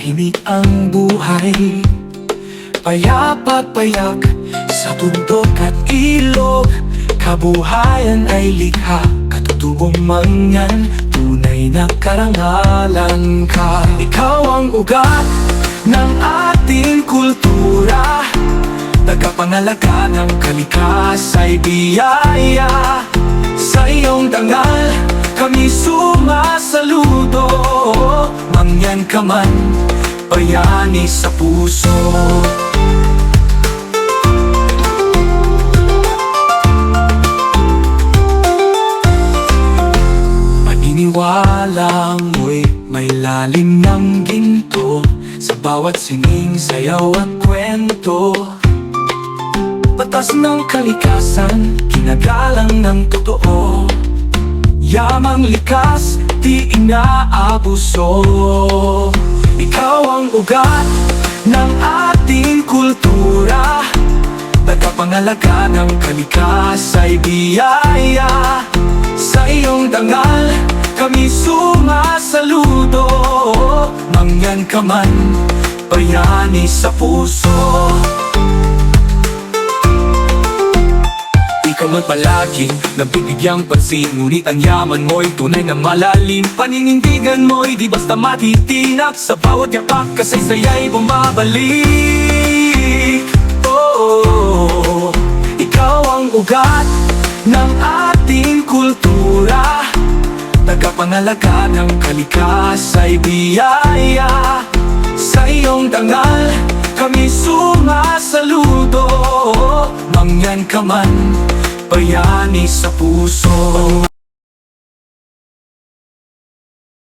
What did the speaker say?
tahimik ang buhay. Payapa't payak sa bundok at ilog, kabuhayan ay likha, katutubong mangan, tunay na karangalan ka. Ikaw ang ugat ng ating kultura, tagapangalaga ng kalikasay biyaya. Sa iyong dangal kami sumasaludo, mangyan ka man, bayani sa puso. Paniniwala mo'y may lalim ng ginto, sa bawat sining, sayaw at kwento. Batas ng kalikasan, kinagalang ng totoo. Yamang likas, di inaabuso. Ikaw ang ugat ng ating kultura, tagapangalaga ng kalikasay biyaya. Sa iyong dangal kami sumasaludo, mangyan ka man, bayani sa puso. Ikaw man palaging nabibigyang pansin, ngunit ang yaman mo'y tunay na malalim. Paninindigan mo'y di basta matitinak, sa bawat yapak kasaysaya'y bumabalik. Oh, ikaw ang ugat ng ating kultura, tagapangalaga ng kalikasay biyaya. Sa iyong dangal kami sumasaludo, mangyan ka man, bayani sa puso.